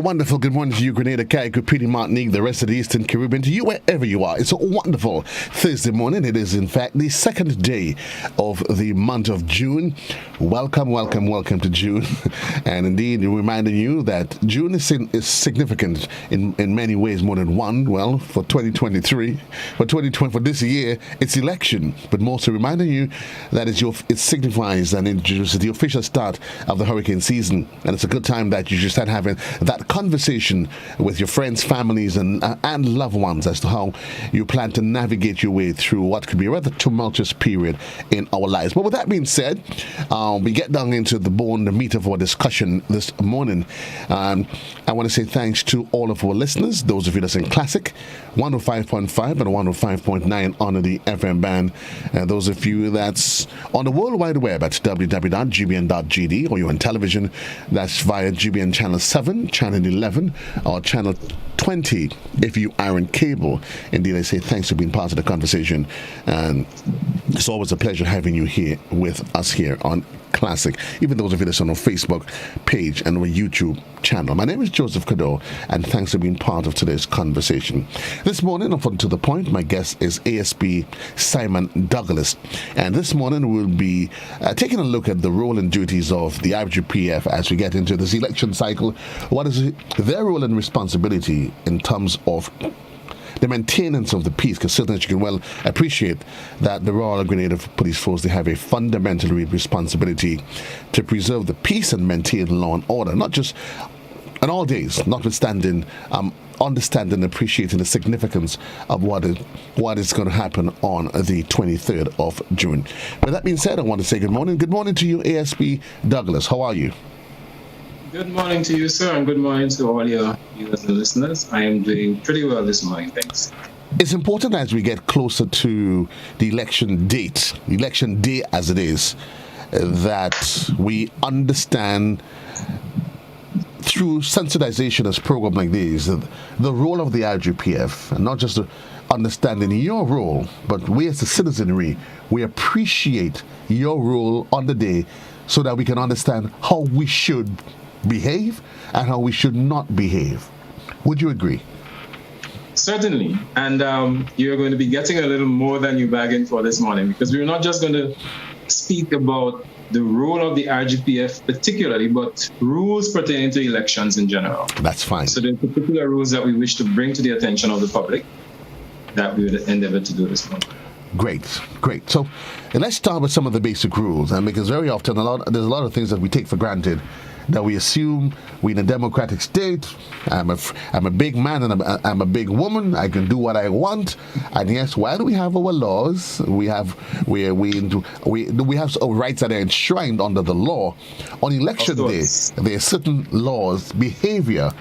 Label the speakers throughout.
Speaker 1: wonderful good morning to you, Grenada, Carriacou, Petite Martinique, the rest of the Eastern Caribbean, to you wherever you are. It's a wonderful Thursday morning. It is, in fact, the second day of the month of June. Welcome to June. And indeed, reminding you that June is significant in many ways, more than one. Well, for 2023, for this year, it's election. But mostly reminding you that it signifies and introduces the official start of the hurricane season. And it's a good time that you should start having that conversation with your friends, families, and loved ones as to how you plan to navigate your way through what could be a rather tumultuous period in our lives. But with that being said, we get down into the meat of our discussion this morning. I want to say thanks to all of our listeners, those of you that's in Classic, 105.5 and 105.9 on the FM band, and those of you that's on the World Wide Web at www.gbn.gd, or you're on television, that's via GBN Channel 7, Channel 11, or Channel 20 if you are in cable. Indeed, I say thanks for being part of the conversation, and it's always a pleasure having you here with us here on Classic, even those of you that's on our Facebook page and our YouTube channel. My name is Joseph Cador, and thanks for being part of today's conversation. This morning, up to the point, my guest is ASP Simon Douglas, and this morning we'll be taking a look at the role and duties of the IGPF as we get into this election cycle. What is their role and responsibility in terms of the maintenance of the peace, because certainly you can well appreciate that the Royal Grenada Police Force, they have a fundamental responsibility to preserve the peace and maintain law and order, not just on all days, notwithstanding understanding and appreciating the significance of what is going to happen on the 23rd of June. With that being said, I want to say good morning. Good morning to you, ASP Douglas. How are you?
Speaker 2: Good morning to you, sir, and good morning to all your viewers and listeners. I am doing pretty well this morning, thanks.
Speaker 1: It's important as we get closer to the election day as it is, that we understand through sensitization as program like this, the role of the IGPF, and not just understanding your role, but we as a citizenry, we appreciate your role on the day so that we can understand how we should behave and how we should not behave. Would you agree?
Speaker 2: Certainly. And you're going to be getting a little more than you bargained for this morning, because we're not just going to speak about the role of the RGPF particularly, but rules pertaining to elections in general.
Speaker 1: That's fine.
Speaker 2: So there are particular rules that we wish to bring to the attention of the public that we would endeavor to do this morning. Great.
Speaker 1: So let's start with some of the basic rules, and because very often there's a lot of things that we take for granted, that we assume we're in a democratic state. I'm a big man and I'm a big woman. I can do what I want. And yes, why do we have our laws? We have our rights that are enshrined under the law. On election day, there are certain laws, behavior,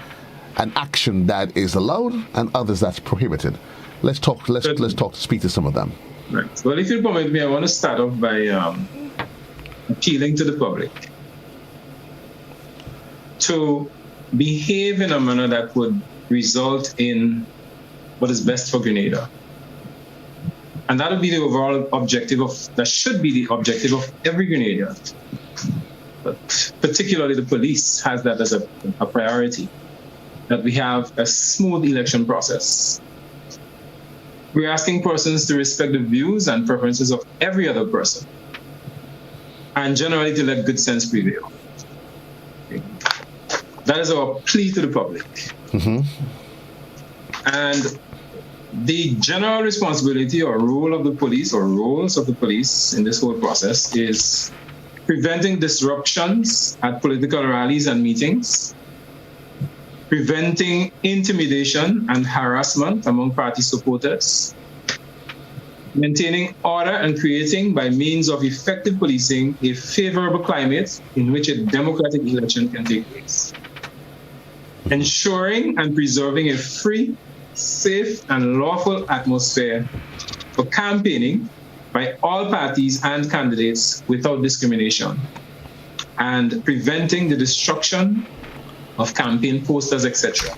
Speaker 1: and action that is allowed, and others that's prohibited. Let's speak to some of them.
Speaker 2: Right. Well, if you permit me, I want to start off by appealing to the public to behave in a manner that would result in what is best for Grenada. And that would be the overall objective that should be the objective of every Grenadian. But particularly the police has that as a priority, that we have a smooth election process. We're asking persons to respect the views and preferences of every other person, and generally to let good sense prevail. That is our plea to the public.
Speaker 1: Mm-hmm.
Speaker 2: And the general responsibility or role of the police, or roles of the police in this whole process, is preventing disruptions at political rallies and meetings, preventing intimidation and harassment among party supporters, maintaining order and creating, by means of effective policing, a favorable climate in which a democratic election can take place, ensuring and preserving a free, safe, and lawful atmosphere for campaigning by all parties and candidates without discrimination, and preventing the destruction of campaign posters, etc.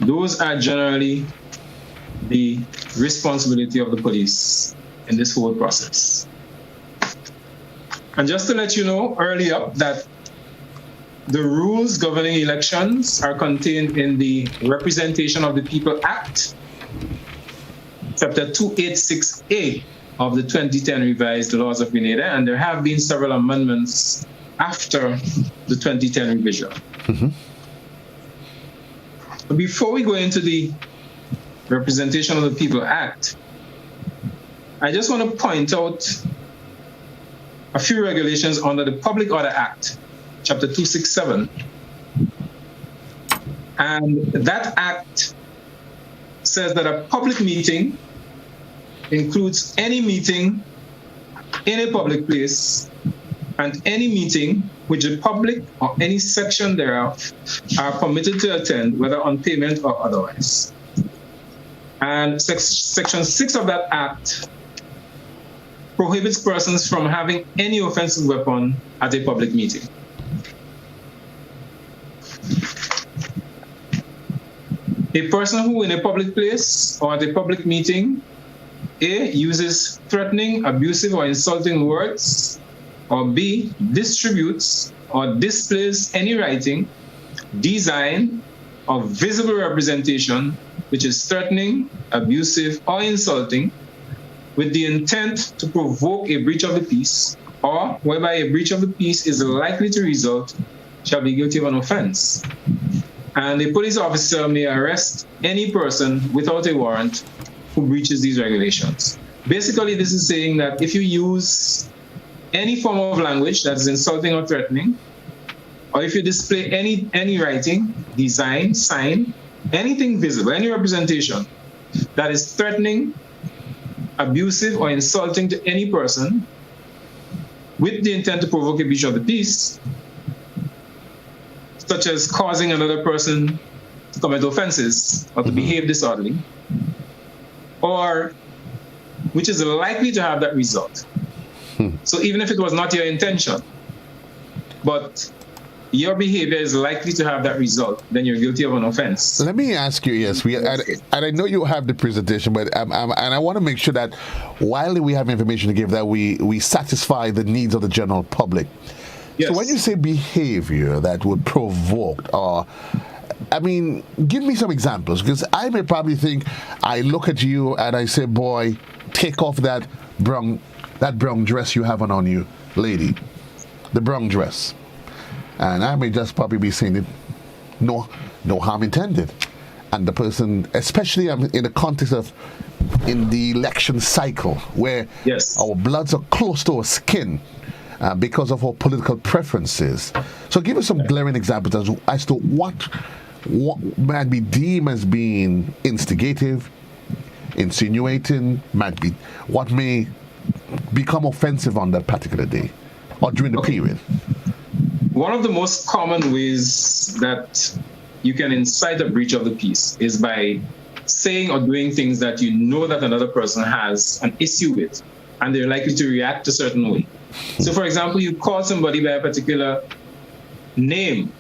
Speaker 2: Those are generally the responsibility of the police in this whole process. And just to let you know early up that the rules governing elections are contained in the Representation of the People Act, Chapter 286A of the 2010 revised laws of Grenada, and there have been several amendments after the 2010 revision. Before we go into the Representation of the People Act, I just want to point out a few regulations under the Public Order Act, Chapter 267. And that act says that a public meeting includes any meeting in a public place and any meeting which the public or any section thereof are permitted to attend, whether on payment or otherwise. And Section 6 of that act prohibits persons from having any offensive weapon at a public meeting. A person who in a public place or at a public meeting A, uses threatening, abusive, or insulting words, or B, distributes or displays any writing, design, or visible representation which is threatening, abusive, or insulting, with the intent to provoke a breach of the peace, or whereby a breach of the peace is likely to result, shall be guilty of an offense. And a police officer may arrest any person without a warrant who breaches these regulations. Basically, this is saying that if you use any form of language that is insulting or threatening, or if you display any writing, design, sign, anything visible, any representation that is threatening, abusive, or insulting to any person with the intent to provoke a breach of the peace, such as causing another person to commit offenses or to behave disorderly, or which is likely to have that result. So even if it was not your intention, but your behavior is likely to have that result, then you're guilty of an offense.
Speaker 1: Let me ask you, yes, and I know you have the presentation, but and I want to make sure that while we have information to give, that we satisfy the needs of the general public. Yes. So when you say behavior that would provoke, I mean, give me some examples, because I may probably think, I look at you and I say, boy, take off that brown dress you have on you, lady, the brown dress. And I may just probably be saying it, no harm intended. And the person, especially in the context of in the election cycle, where our bloods are close to our skin because of our political preferences. So give us some glaring examples as to what might be deemed as being instigative, insinuating, what may become offensive on that particular day or during the period.
Speaker 2: One of the most common ways that you can incite a breach of the peace is by saying or doing things that you know that another person has an issue with, and they're likely to react a certain way. So, for example, you call somebody by a particular name,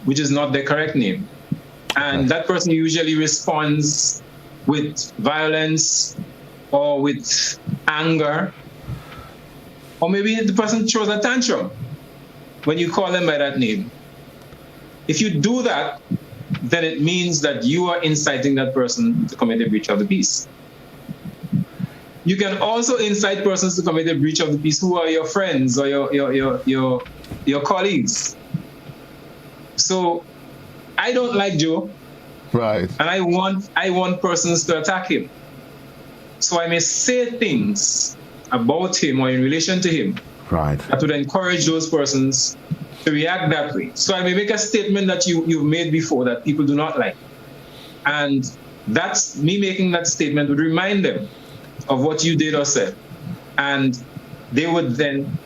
Speaker 2: which is not their correct name, and that person usually responds with violence or with anger, or maybe the person throws a tantrum when you call them by that name. If you do that, then it means that you are inciting that person to commit a breach of the peace. You can also incite persons to commit a breach of the peace who are your friends or your colleagues. So I don't like Joe,
Speaker 1: right?
Speaker 2: And I want persons to attack him. So I may say things about him or in relation to him,
Speaker 1: right,
Speaker 2: that would encourage those persons to react that way. So I may make a statement that you've made before that people do not like. And that's me making that statement would remind them of what you did or said. And they would then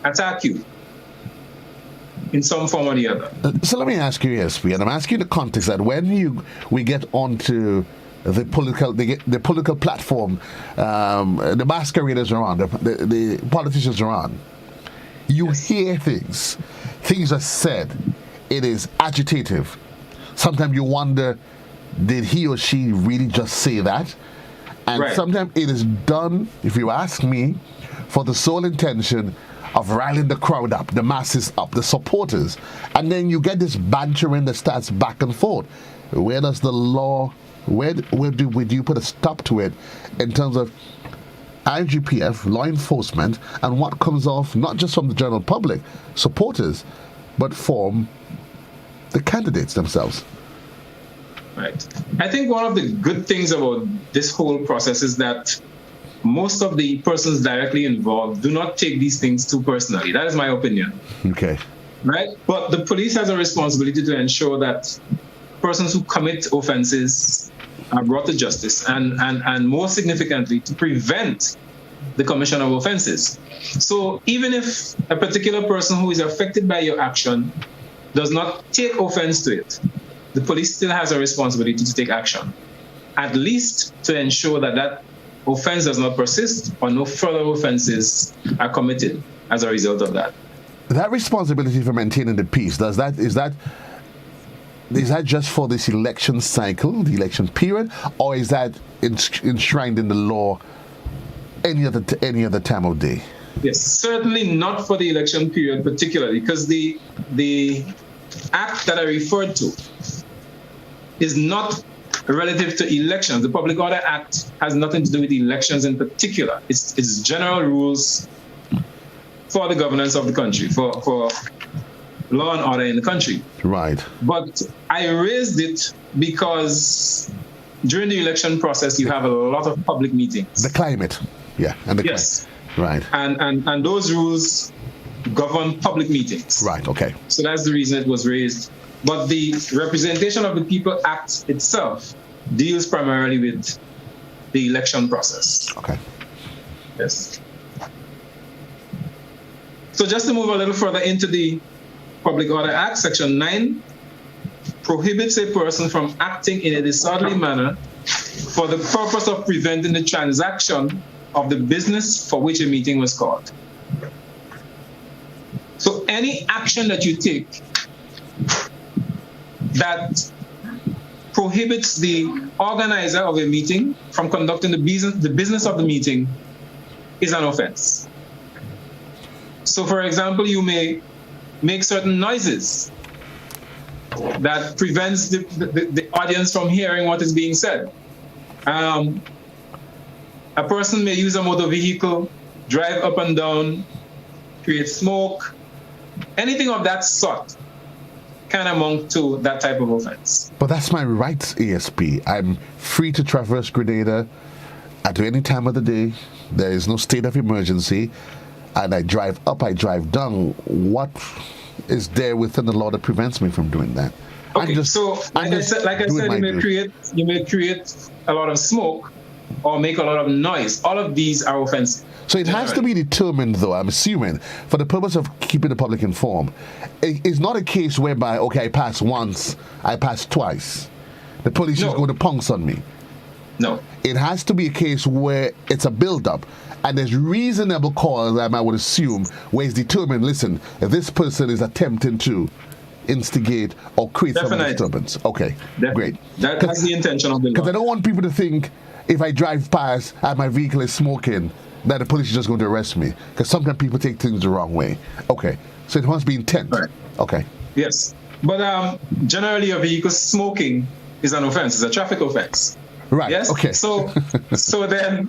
Speaker 2: attack you in some form or the other.
Speaker 1: So let me ask you, ESP, and I'm asking the context that when we get onto the political platform, the masqueraders are on, the politicians are on, you hear things are said, it is agitative. Sometimes you wonder, did he or she really just say that? And sometimes it is done, if you ask me, for the sole intention of rallying the crowd up, the masses up, the supporters, and then you get this bantering that starts back and forth. Where does the law, would you put a stop to it in terms of IGPF, law enforcement, and what comes off not just from the general public, supporters, but from the candidates themselves?
Speaker 2: Right. I think one of the good things about this whole process is that most of the persons directly involved do not take these things too personally. That is my opinion.
Speaker 1: Okay.
Speaker 2: Right? But the police has a responsibility to ensure that persons who commit offenses are brought to justice, and more significantly, to prevent the commission of offenses. So even if a particular person who is affected by your action does not take offense to it, the police still has a responsibility to take action, at least to ensure that that offense does not persist or no further offenses are committed as a result of that.
Speaker 1: That responsibility for maintaining the peace, is that just for this election cycle, the election period, or is that enshrined in the law any other time of day?
Speaker 2: Yes, certainly not for the election period particularly, because the act that I referred to is not relative to elections. The Public Order Act has nothing to do with elections in particular. It's general rules for the governance of the country, for law and order in the country.
Speaker 1: Right.
Speaker 2: But I raised it because during the election process, you have a lot of public meetings.
Speaker 1: The climate. Yeah. And the
Speaker 2: yes.
Speaker 1: Right.
Speaker 2: And those rules govern public meetings.
Speaker 1: Right. Okay.
Speaker 2: So that's the reason it was raised. But the Representation of the People Act itself deals primarily with the election process.
Speaker 1: Okay.
Speaker 2: Yes. So just to move a little further into the Public Order Act, Section 9 prohibits a person from acting in a disorderly manner for the purpose of preventing the transaction of the business for which a meeting was called. So any action that you take that prohibits the organizer of a meeting from conducting the business of the meeting is an offense. So, for example, you may make certain noises that prevents the audience from hearing what is being said. A person may use a motor vehicle, drive up and down, create smoke. Anything of that sort can amount to that type of offense.
Speaker 1: But that's my rights, ASP. I'm free to traverse Grenada at any time of the day. There is no state of emergency. And I drive up, I drive down. What is there within the law that prevents me from doing that?
Speaker 2: Okay, like I said, you may create a lot of smoke or make a lot of noise. All of these are offensive.
Speaker 1: So it has to be determined, though, I'm assuming, for the purpose of keeping the public informed. It's not a case whereby, okay, I pass once, I pass twice. The police is going to pounce on me.
Speaker 2: No.
Speaker 1: It has to be a case where it's a build-up, and there's reasonable cause, I would assume, where it's determined, listen, if this person is attempting to instigate or create some disturbance. Okay, great.
Speaker 2: That's the intention of the law.
Speaker 1: Because I don't want people to think if I drive past and my vehicle is smoking, that the police is just going to arrest me. Because sometimes people take things the wrong way. Okay, so it must be intent.
Speaker 2: Right.
Speaker 1: Okay.
Speaker 2: Yes, but generally a vehicle smoking is an offense. It's a traffic offense.
Speaker 1: Right.
Speaker 2: Yes.
Speaker 1: Okay.
Speaker 2: So then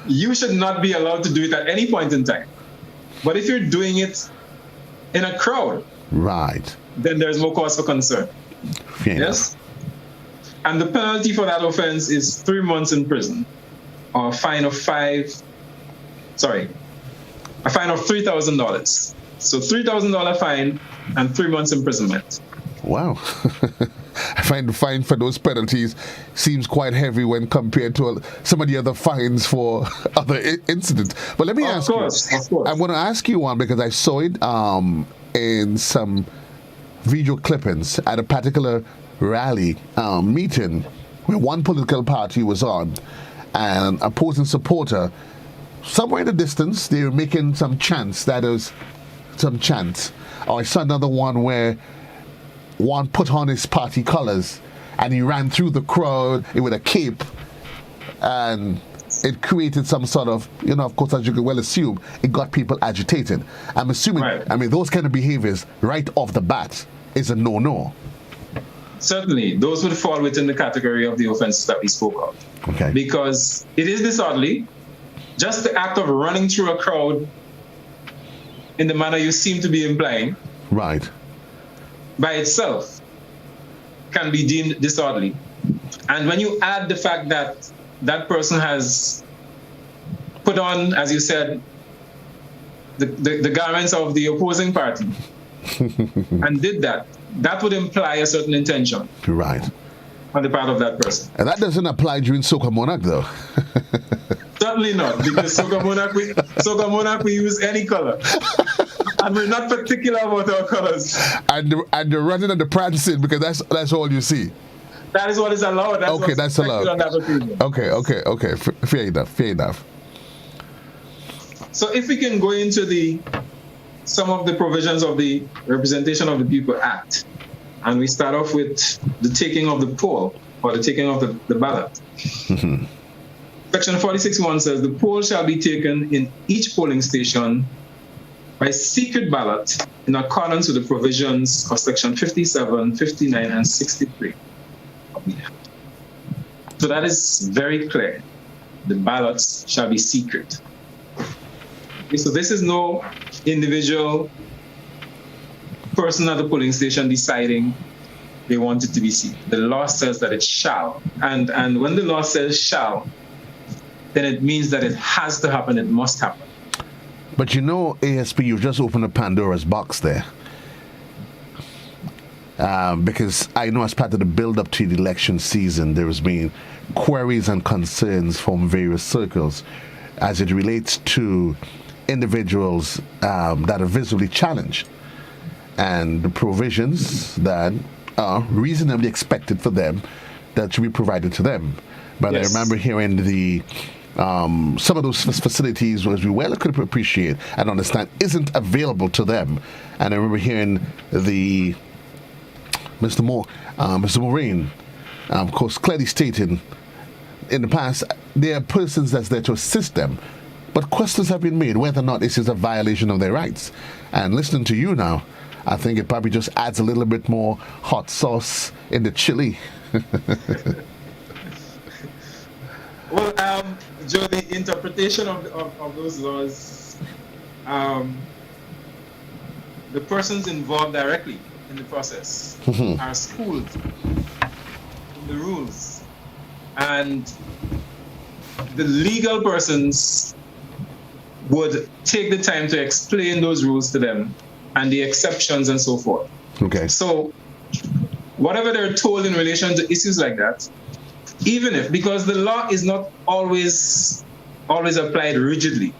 Speaker 2: you should not be allowed to do it at any point in time. But if you're doing it in a crowd,
Speaker 1: right,
Speaker 2: then there's more cause for concern.
Speaker 1: Fair
Speaker 2: yes. Enough. And the penalty for that offense is 3 months in prison, or a fine of $3,000. So $3,000 fine and 3 months imprisonment.
Speaker 1: Wow. I find the fine for those penalties seems quite heavy when compared to some of the other fines for other incidents. But let me ask you. Of course. I'm going to ask you one because I saw it in some video clippings at a particular rally meeting where one political party was on, and opposing supporter, somewhere in the distance, they were making some chants. Or I saw another one where one put on his party colors and he ran through the crowd with a cape, and it created some sort of, of course, as you can well assume, it got people agitated. I'm assuming,
Speaker 2: Right.
Speaker 1: I mean, those kind of behaviors right off the bat is a no-no.
Speaker 2: Certainly, those would fall within the category of the offenses that we spoke of.
Speaker 1: Okay.
Speaker 2: Because it is disorderly. Just the act of running through a crowd in the manner you seem to be implying,
Speaker 1: Right.
Speaker 2: by itself can be deemed disorderly. And when you add the fact that that person has put on, as you said, the garments of the opposing party and did that, that would imply a certain intention
Speaker 1: Right.
Speaker 2: on the part of that person.
Speaker 1: And that doesn't apply during Soca Monarch, though.
Speaker 2: Certainly not, because Soca Monarch, we use any color. And we're not particular about our colors.
Speaker 1: And the running and the prancing, because that's all you see.
Speaker 2: That is what is allowed. That's
Speaker 1: Okay,
Speaker 2: what's
Speaker 1: that's
Speaker 2: expected
Speaker 1: allowed.
Speaker 2: on that occasion.
Speaker 1: Okay. Fair enough.
Speaker 2: So if we can go into some of the provisions of the Representation of the People Act, and we start off with the taking of the poll, or the taking of the ballot. Section 46(1) says, the poll shall be taken in each polling station by secret ballot in accordance with the provisions of Section 57, 59, and 63 of the Act. So that is very clear. The ballots shall be secret. Okay, so this is no individual person at the polling station deciding they want it to be secret. The law says that it shall. And when the law says shall, then it means that it has to happen, it must happen.
Speaker 1: But ASP, you just opened a Pandora's box there. Because I know as part of the build-up to the election season, there has been queries and concerns from various circles as it relates to individuals that are visibly challenged and the provisions that are reasonably expected for them that should be provided to them. But
Speaker 2: Yes.
Speaker 1: I remember hearing some of those facilities, as we well could appreciate and understand, isn't available to them. And I remember hearing Mr. Maureen, of course, clearly stating in the past, there are persons that's there to assist them. But questions have been made whether or not this is a violation of their rights. And listening to you now, I think it probably just adds a little bit more hot sauce in the chili.
Speaker 2: Well, Joe, the interpretation of those laws, the persons involved directly in the process are schooled in the rules. And the legal persons would take the time to explain those rules to them and the exceptions and so forth.
Speaker 1: Okay.
Speaker 2: So whatever they're told in relation to issues like that, even if, because the law is not always applied rigidly.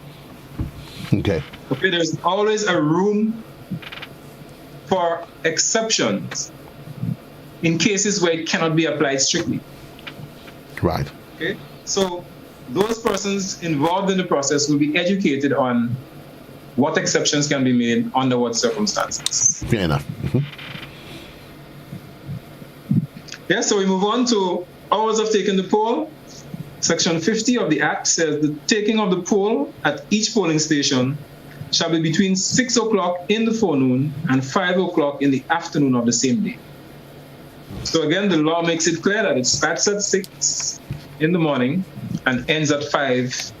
Speaker 1: Okay.
Speaker 2: Okay, there's always a room for exceptions in cases where it cannot be applied strictly.
Speaker 1: Right.
Speaker 2: Okay, so those persons involved in the process will be educated on what exceptions can be made under what circumstances.
Speaker 1: Fair enough.
Speaker 2: Yeah, so we move on to hours of taking the poll. Section 50 of the Act says the taking of the poll at each polling station shall be between 6 o'clock in the forenoon and 5 o'clock in the afternoon of the same day. So again, the law makes it clear that it starts at 6 in the morning and ends at 5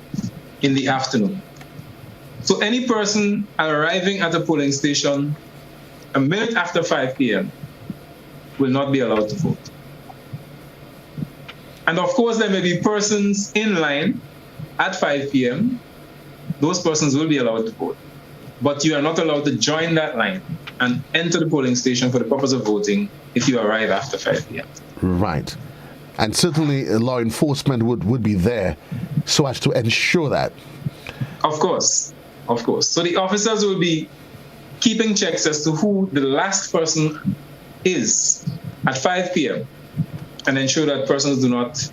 Speaker 2: in the afternoon. So any person arriving at a polling station a minute after 5 p.m. will not be allowed to vote. And of course, there may be persons in line at 5 p.m. Those persons will be allowed to vote. But you are not allowed to join that line and enter the polling station for the purpose of voting if you arrive after 5 p.m.
Speaker 1: Right. And certainly law enforcement would be there so as to ensure that.
Speaker 2: Of course. So the officers will be keeping checks as to who the last person is at 5 p.m. and ensure that persons do not,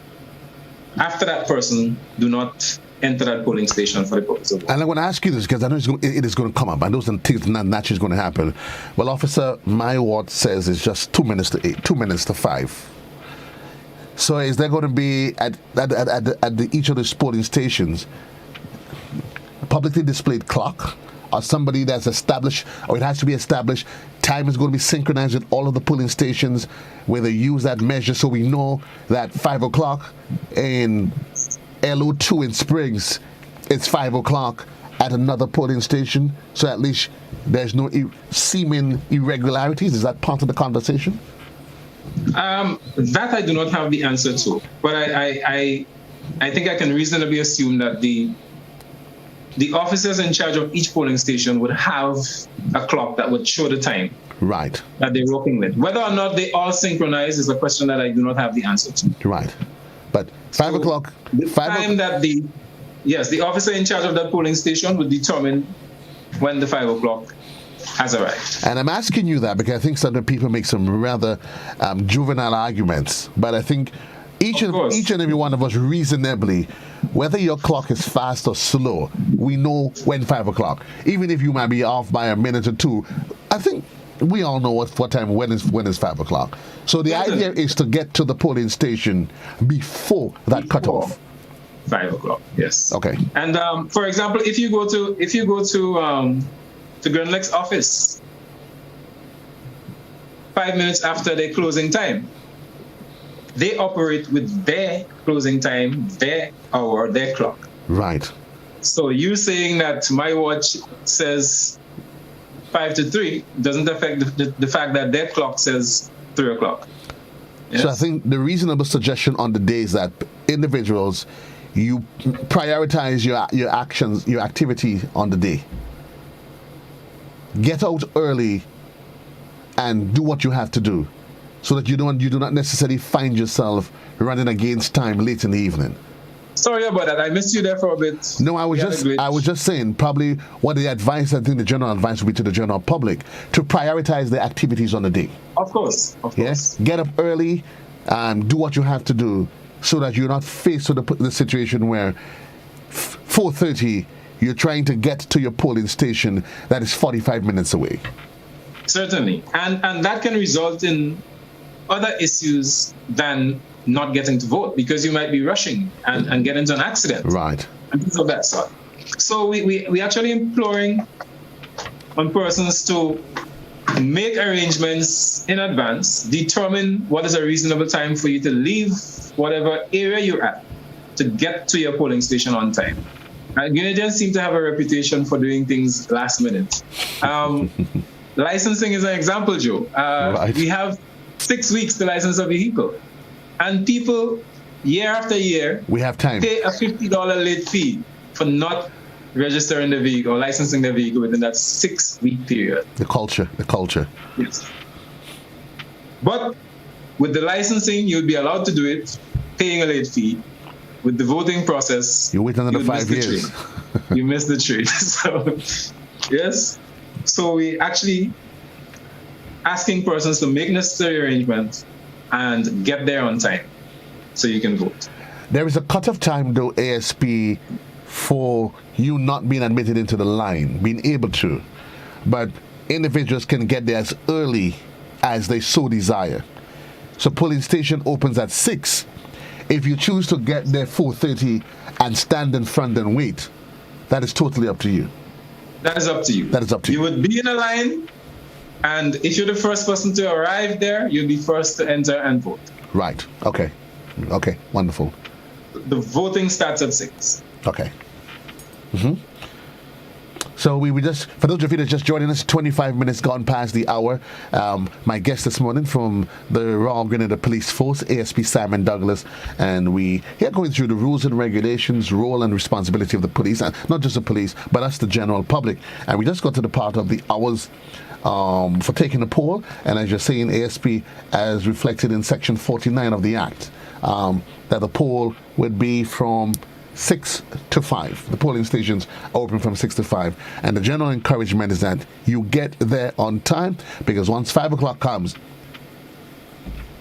Speaker 2: after that person, do not enter that polling station for the purpose of voting.
Speaker 1: And I'm going to ask you this because I know it is going to come up. I know some things not naturally going to happen. Well, officer, my ward says it's just 2 minutes to 8, 2 minutes to 5. So is there going to be at each of the polling stations a publicly displayed clock, or somebody that's established, or it has to be established, time is going to be synchronized with all of the polling stations where they use that measure, so we know that 5 o'clock in LO2 in Springs, it's 5 o'clock at another polling station, so at least there's no seeming irregularities. Is that part of the conversation?
Speaker 2: That I do not have the answer to, but I think I can reasonably assume that the officers in charge of each polling station would have a clock that would show the time.
Speaker 1: Right.
Speaker 2: That they're working with. Whether or not they all synchronize is a question that I do not have the answer to.
Speaker 1: Right. But 5 o'clock.
Speaker 2: The time that the officer in charge of that polling station would determine when the 5 o'clock has arrived.
Speaker 1: And I'm asking you that because I think some people make some rather juvenile arguments. But I think each and every one of us reasonably, whether your clock is fast or slow, we know when 5 o'clock. Even if you might be off by a minute or two, I think we all know what time, when is 5 o'clock. So the idea is to get to the polling station before that cutoff.
Speaker 2: 5 o'clock, yes.
Speaker 1: Okay.
Speaker 2: And for example, if you go to Grand Lake's office 5 minutes after their closing time, they operate with their closing time, their hour, their clock.
Speaker 1: Right.
Speaker 2: So you saying that my watch says 5 to 3 doesn't affect the fact that their clock says 3 o'clock. Yes?
Speaker 1: So I think the reasonable suggestion on the day is that individuals, you prioritize your actions, your activity on the day. Get out early and do what you have to do, so that you do not necessarily find yourself running against time late in the evening.
Speaker 2: Sorry about that. I missed you there for a bit.
Speaker 1: No, I was just saying probably what the advice, I think the general advice would be to the general public to prioritize their activities on the day.
Speaker 2: Of course.
Speaker 1: Yes. Get up early and do what you have to do, so that you're not faced with the situation where 4:30 you're trying to get to your polling station that is 45 minutes away.
Speaker 2: Certainly. And that can result in other issues than not getting to vote, because you might be rushing and get into an accident.
Speaker 1: Right.
Speaker 2: And things of that sort. So we actually imploring on persons to make arrangements in advance, determine what is a reasonable time for you to leave whatever area you're at to get to your polling station on time. Grenadians seem to have a reputation for doing things last minute. Licensing is an example, Joe.
Speaker 1: Right.
Speaker 2: We have 6 weeks to license a vehicle. And people, year after year,
Speaker 1: we have time,
Speaker 2: pay a $50 late fee for not registering the vehicle or licensing the vehicle within that 6-week period.
Speaker 1: The culture.
Speaker 2: Yes. But with the licensing, you'll be allowed to do it, paying a late fee. With the voting process,
Speaker 1: you wait another 5 years.
Speaker 2: You miss the train. So, yes. So we actually asking persons to make necessary arrangements and get there on time so you can vote.
Speaker 1: There is a cutoff time, though, ASP, for you not being admitted into the line, being able to. But individuals can get there as early as they so desire. So polling station opens at 6. If you choose to get there 4:30 and stand in front and wait, that is totally up to you.
Speaker 2: That is up to you. You would be in a line, and if you're the first person to arrive there, you'll be first to enter and vote.
Speaker 1: Right. Okay. Wonderful.
Speaker 2: The voting starts at 6.
Speaker 1: Okay. So we just, for those of you that are just joining us, 25 minutes gone past the hour. My guest this morning from the Royal Grenada Police Force, ASP Simon Douglas, and we are going through the rules and regulations, role and responsibility of the police, and not just the police, but us, the general public. And we just got to the part of the hours for taking a poll, and as you're saying, ASP, as reflected in Section 49 of the Act, that the poll would be from 6 to 5. The polling stations are open from 6 to 5, and the general encouragement is that you get there on time, because once 5 o'clock comes,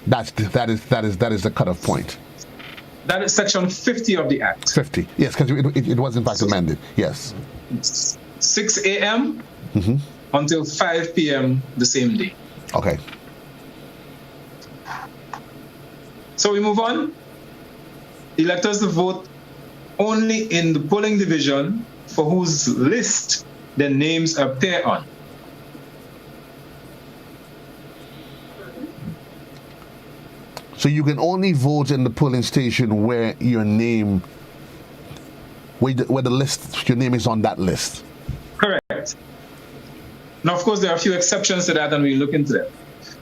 Speaker 1: that is the cutoff point.
Speaker 2: That is Section 50 of the Act.
Speaker 1: 50, yes, because it was in fact amended. Yes.
Speaker 2: 6 a.m. Until 5 p.m. the same day.
Speaker 1: Okay.
Speaker 2: So we move on. Electors to vote only in the polling division for whose list their names appear on.
Speaker 1: So you can only vote in the polling station where your name, where the list, your name is on that list.
Speaker 2: Correct. Now, of course, there are a few exceptions to that, and we'll look into that.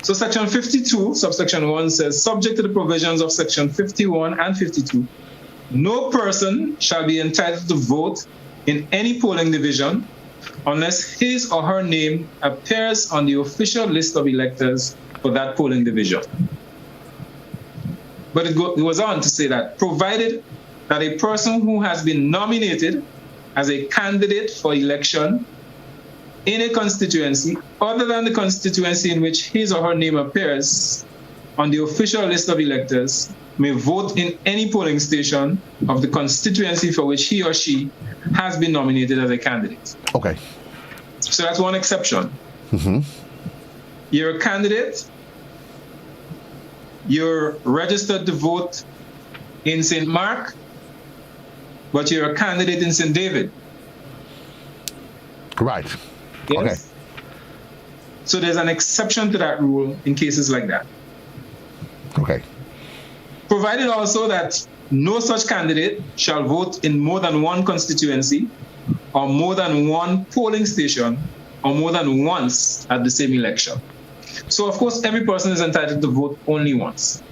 Speaker 2: So section 52, subsection 1 says, subject to the provisions of section 51 and 52, no person shall be entitled to vote in any polling division unless his or her name appears on the official list of electors for that polling division. But it goes on to say that, provided that a person who has been nominated as a candidate for election in a constituency other than the constituency in which his or her name appears on the official list of electors may vote in any polling station of the constituency for which he or she has been nominated as a candidate.
Speaker 1: Okay.
Speaker 2: So that's one exception. You're a candidate, you're registered to vote in St. Mark, but you're a candidate in St. David.
Speaker 1: Right.
Speaker 2: Yes?
Speaker 1: Okay.
Speaker 2: So there's an exception to that rule in cases like that.
Speaker 1: Okay.
Speaker 2: Provided also that no such candidate shall vote in more than one constituency or more than one polling station or more than once at the same election. So, of course, every person is entitled to vote only once.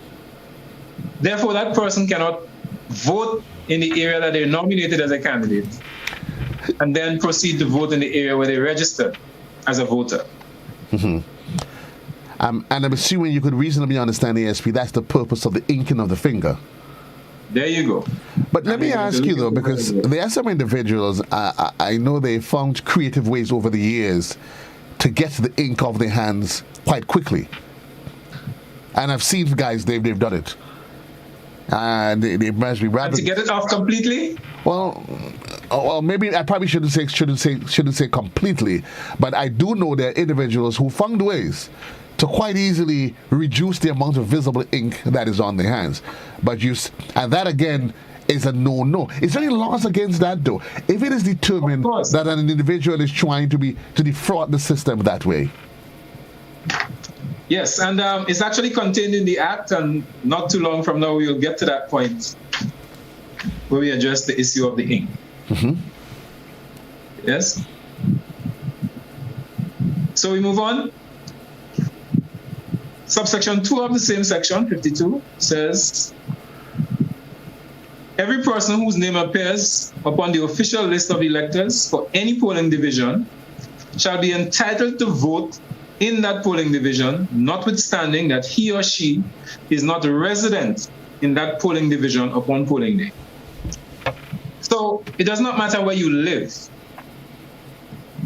Speaker 2: Therefore, that person cannot vote in the area that they're nominated as a candidate and then proceed to vote in the area where they registered as a voter.
Speaker 1: And I'm assuming you could reasonably understand, ASP, that's the purpose of the inking of the finger.
Speaker 2: There you go.
Speaker 1: But let me ask you, though, because there are some individuals, I know they found creative ways over the years to get the ink off their hands quite quickly. And I've seen guys, they've done it. And they must be rather...
Speaker 2: And to get it off completely?
Speaker 1: Well, maybe I probably shouldn't say completely, but I do know there are individuals who found ways to quite easily reduce the amount of visible ink that is on their hands. And that again is a no. Is there any laws against that, though? If it is determined that an individual is trying to defraud the system that way.
Speaker 2: Yes, and it's actually contained in the Act, and not too long from now we'll get to that point where we address the issue of the ink. Yes? So we move on. Subsection 2 of the same section, 52, says, every person whose name appears upon the official list of electors for any polling division shall be entitled to vote in that polling division, notwithstanding that he or she is not a resident in that polling division upon polling day. So it does not matter where you live.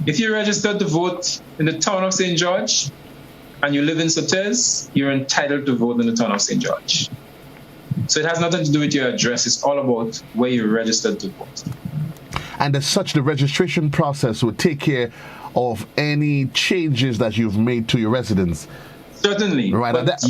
Speaker 2: If you're registered to vote in the town of St. George and you live in Sotez, you're entitled to vote in the town of St. George. So it has nothing to do with your address. It's all about where you're registered to vote.
Speaker 1: And as such, the registration process would take care of any changes that you've made to your residence.
Speaker 2: Certainly,
Speaker 1: right.
Speaker 2: But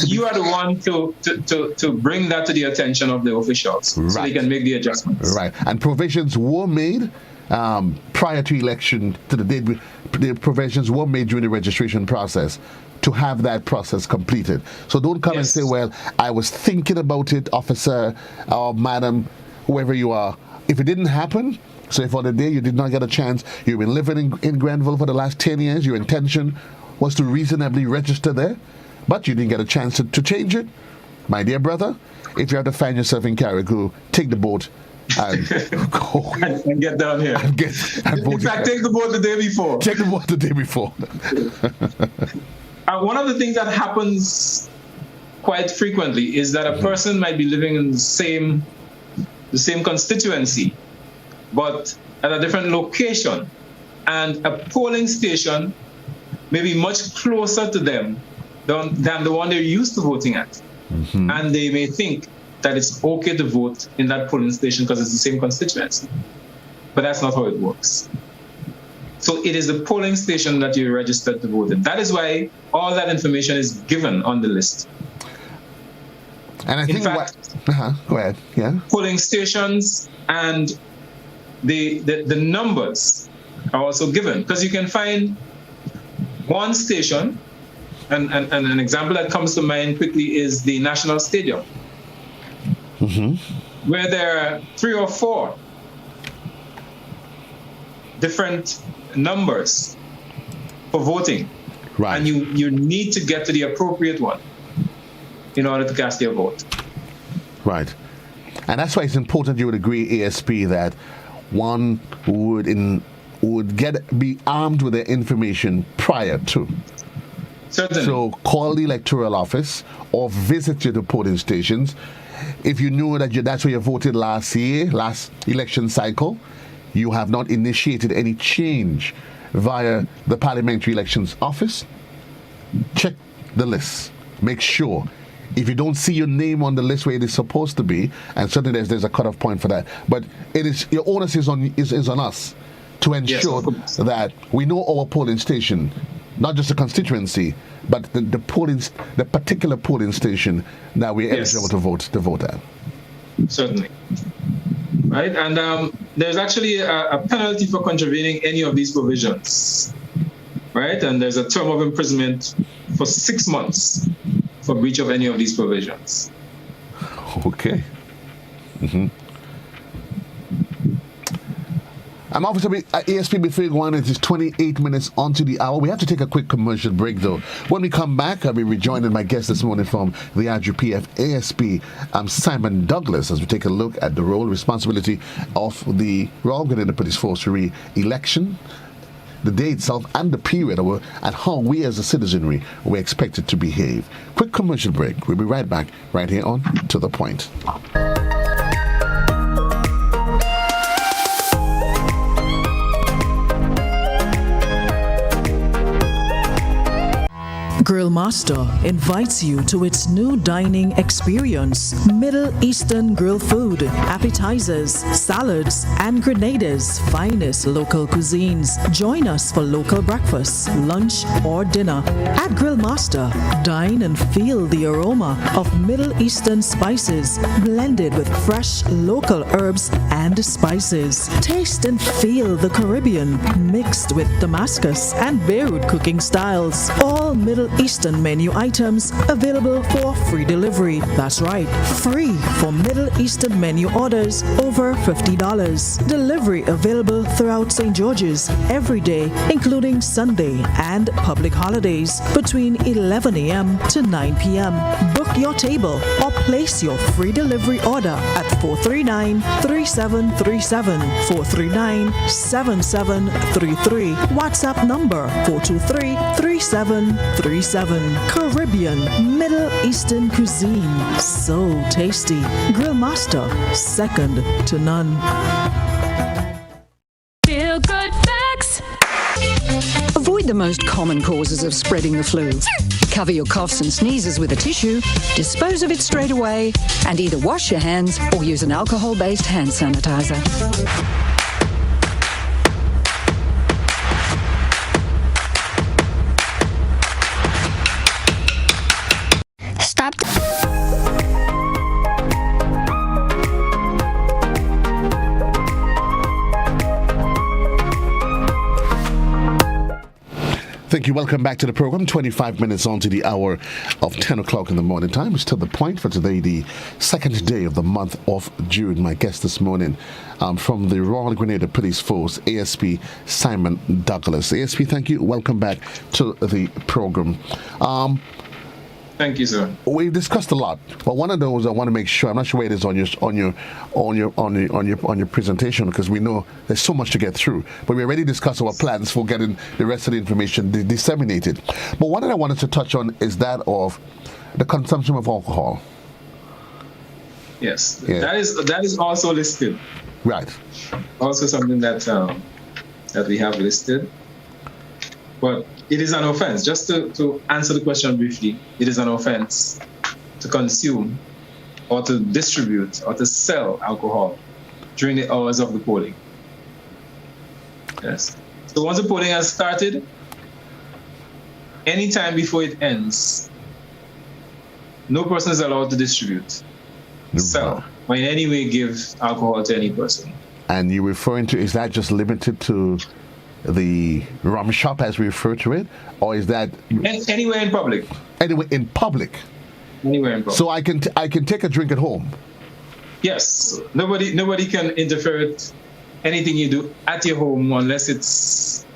Speaker 2: you are the one to bring that to the attention of the officials, so they can make the adjustments.
Speaker 1: Right, and provisions were made prior to election, to the date. The provisions were made during the registration process to have that process completed. So don't come and say, well, I was thinking about it, officer or madam, whoever you are. If it didn't happen, so if on the day you did not get a chance, you've been living in Granville for the last 10 years, your intention was to reasonably register there, but you didn't get a chance to change it, my dear brother, if you have to find yourself in Carriacou, take the boat and go.
Speaker 2: and get down here.
Speaker 1: And in
Speaker 2: fact, take the boat the day before.
Speaker 1: Take the boat the day before.
Speaker 2: One of the things that happens quite frequently is that a person might be living in the same constituency, but at a different location, and a polling station may be much closer to them than the one they're used to voting at. And they may think that it's okay to vote in that polling station because it's the same constituency. But that's not how it works. So it is the polling station that you're registered to vote in. That is why all that information is given on the list.
Speaker 1: And I
Speaker 2: In
Speaker 1: think
Speaker 2: fact,
Speaker 1: go ahead. Yeah.
Speaker 2: polling stations and the numbers are also given, because you can find one station, and an example that comes to mind quickly is the National Stadium, where there are 3 or 4 different numbers for voting.
Speaker 1: Right.
Speaker 2: And you need to get to the appropriate one in order to cast your vote.
Speaker 1: Right. And that's why it's important, you would agree, ASP, that one would be armed with their information prior to.
Speaker 2: Certainly.
Speaker 1: So call the electoral office or visit the polling stations. If you knew that that's where you voted last election cycle, you have not initiated any change via the Parliamentary Elections Office, check the list. Make sure. If you don't see your name on the list where it is supposed to be, and certainly there's a cutoff point for that, but it is your onus is on us to ensure that we know our polling station, not just the constituency, but the particular polling station that we're eligible to vote at.
Speaker 2: Certainly. Right, and there's actually a penalty for contravening any of these provisions. Right, and there's a term of imprisonment for 6 months for breach of any of these provisions.
Speaker 1: Okay. I'm obviously ASP before you go on. It is 28 minutes onto the hour. We have to take a quick commercial break, though. When we come back, I'll be rejoining my guest this morning from the RGPF ASP, Simon Douglas, as we take a look at the role and responsibility of the Royal Grenada Police Force re-election, the day itself, and the period, and how we as a citizenry were expected to behave. Quick commercial break. We'll be right back right here on To The Point.
Speaker 3: Grill Master invites you to its new dining experience. Middle Eastern grill food, appetizers, salads, and Grenada's finest local cuisines. Join us for local breakfast, lunch, or dinner. At Grill Master, dine and feel the aroma of Middle Eastern spices blended with fresh local herbs and spices. Taste and feel the Caribbean mixed with Damascus and Beirut cooking styles. All Middle Eastern menu items available for free delivery. That's right, free for Middle Eastern menu orders over $50. Delivery available throughout St. George's every day, including Sunday and public holidays between 11 a.m. to 9 p.m. Book your table or place your free delivery order at 439-3737, 439-7733. WhatsApp number 423-3737. Caribbean, Middle Eastern cuisine. So tasty. Grill Master, second to none.
Speaker 4: Feel good facts.
Speaker 5: Avoid the most common causes of spreading the flu. Cover your coughs and sneezes with a tissue, dispose of it straight away, and either wash your hands or use an alcohol-based hand sanitizer.
Speaker 4: Stop.
Speaker 1: Thank you. Welcome back to the program. 25 minutes on to the hour of 10 o'clock in the morning time. It's To The Point for today, the second day of the month of June. My guest this morning from the Royal Grenada Police Force, ASP Simon Douglas. ASP, thank you. Welcome back to the program.
Speaker 2: Thank you, sir.
Speaker 1: We've discussed a lot, but one of those I want to make sure, I'm not sure where it is on your presentation, because we know there's so much to get through. But we already discussed our plans for getting the rest of the information disseminated. But one that I wanted to touch on is that of the consumption of alcohol.
Speaker 2: Yes,
Speaker 1: yeah.
Speaker 2: that is also listed.
Speaker 1: Right.
Speaker 2: Also something that that we have listed. But it is an offense. Just to answer the question briefly, it is an offense to consume or to distribute or to sell alcohol during the hours of the polling. Yes. So once the polling has started, any time before it ends, no person is allowed to distribute, sell, or in any way give alcohol to any person.
Speaker 1: And you're referring to, is that just limited to the rum shop as we refer to it? Or is that
Speaker 2: Anywhere in public.
Speaker 1: anywhere in public?
Speaker 2: Anywhere in public.
Speaker 1: So I can take a drink at home?
Speaker 2: Yes, nobody can interfere with anything you do at your home unless it's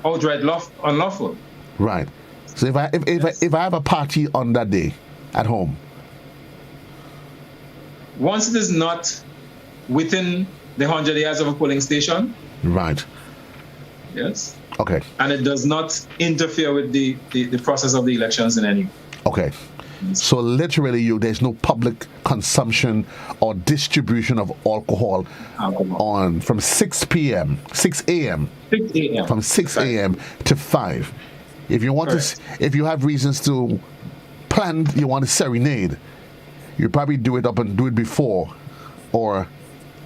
Speaker 2: outright unlawful.
Speaker 1: Right. So if I have a party on that day at home,
Speaker 2: Once it is not within the 100 yards of a polling station,
Speaker 1: right?
Speaker 2: yes,
Speaker 1: Okay.
Speaker 2: and it does not interfere with the process of the elections in any way.
Speaker 1: Okay. So literally, there's no public consumption or distribution of alcohol on from 6 a.m.
Speaker 2: 6 a.m.
Speaker 1: from 6 a.m. to 5. If you want
Speaker 2: Correct.
Speaker 1: if you have reasons to plan, you want to serenade, you probably do it before or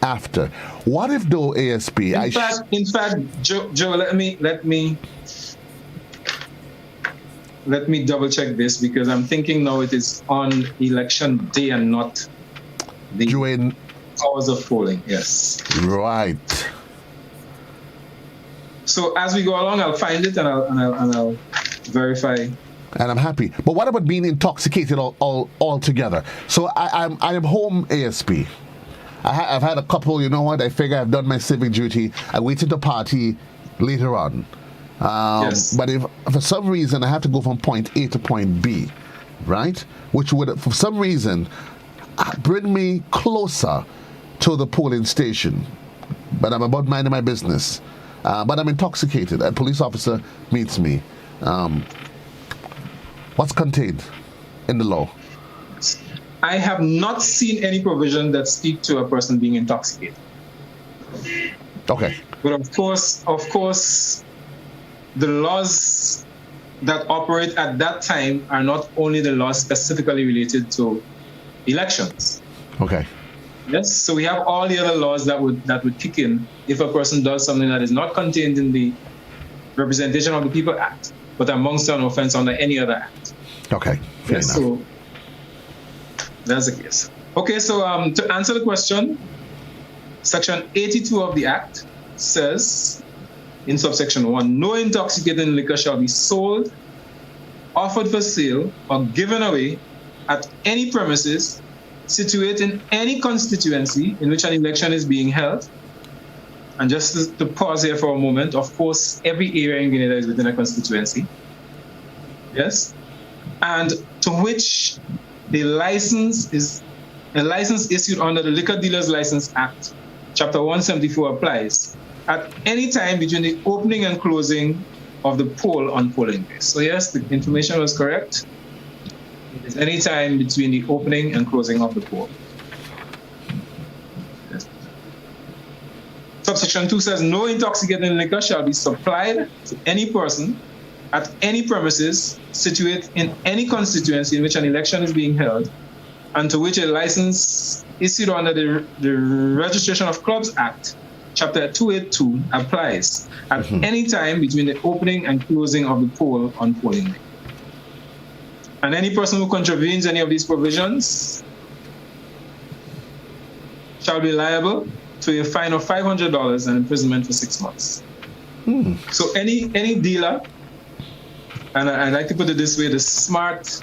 Speaker 1: after. What if though, ASP?
Speaker 2: In fact, Joe, let me double check this, because I'm thinking now it is on election day and not the
Speaker 1: during
Speaker 2: hours of polling. Yes.
Speaker 1: right.
Speaker 2: So as we go along, I'll find it and I'll verify.
Speaker 1: And I'm happy. But what about being intoxicated all together? So I am home, ASP. I've had a couple, you know what? I figure I've done my civic duty. I waited to party later on.
Speaker 2: Yes.
Speaker 1: But if for some reason I have to go from point A to point B, right? Which would, for some reason, bring me closer to the polling station. But I'm about minding my business. But I'm intoxicated. A police officer meets me. What's contained in the law?
Speaker 2: I have not seen any provision that speak to a person being intoxicated.
Speaker 1: Okay.
Speaker 2: But of course, the laws that operate at that time are not only the laws specifically related to elections.
Speaker 1: Okay.
Speaker 2: Yes, so we have all the other laws that would kick in if a person does something that is not contained in the Representation of the People Act, but amongst an offense under any other act.
Speaker 1: Okay. Fair
Speaker 2: Yes,
Speaker 1: enough.
Speaker 2: so that's the case. Okay, so to answer the question, Section 82 of the Act says, in subsection 1, no intoxicating liquor shall be sold, offered for sale, or given away at any premises situate in any constituency in which an election is being held. And just to pause here for a moment, of course, every area in Grenada is within a constituency. Yes? And to which a license issued under the Liquor Dealers License Act, Chapter 174 applies at any time between the opening and closing of the poll on polling day. So yes, the information was correct. It is any time between the opening and closing of the poll. Yes. Subsection 2 says, no intoxicating liquor shall be supplied to any person at any premises situate in any constituency in which an election is being held, and to which a license issued under the Registration of Clubs Act, Chapter 282, applies at any time between the opening and closing of the poll on polling day. And any person who contravenes any of these provisions shall be liable to a fine of $500 and imprisonment for 6 months. So any dealer, and I like to put it this way, the smart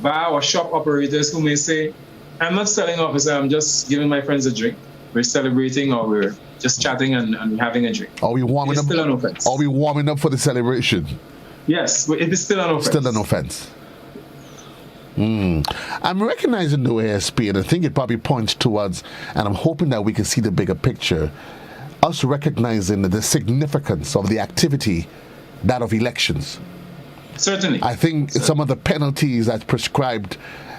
Speaker 2: bar or shop operators who may say, I'm not selling, officer, I'm just giving my friends a drink. We're celebrating, or we're just chatting and having a drink.
Speaker 1: Are we warming
Speaker 2: It's
Speaker 1: up?
Speaker 2: still an offense.
Speaker 1: Are we warming up for the celebration?
Speaker 2: Yes, but it is still an offense.
Speaker 1: Still an offense. I'm recognizing the ASP, and I think it probably points towards, and I'm hoping that we can see the bigger picture, us recognizing the significance of the activity, that of elections.
Speaker 2: Certainly.
Speaker 1: I think some of the penalties that's prescribed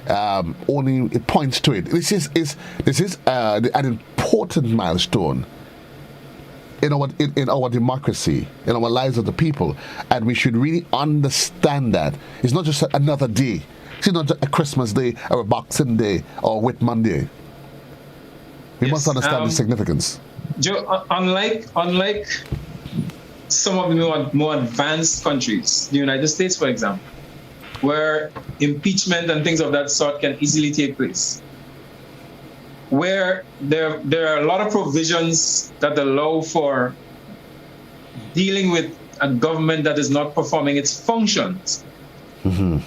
Speaker 1: only it points to it. This is an important milestone in our democracy, in our lives of the people, and we should really understand that it's not just another day. It's not a Christmas day or a Boxing Day or Whit Monday. We must understand the significance.
Speaker 2: Joe, unlike some of the more advanced countries, the United States, for example, where impeachment and things of that sort can easily take place, where there are a lot of provisions that allow for dealing with a government that is not performing its functions.
Speaker 1: Mm-hmm.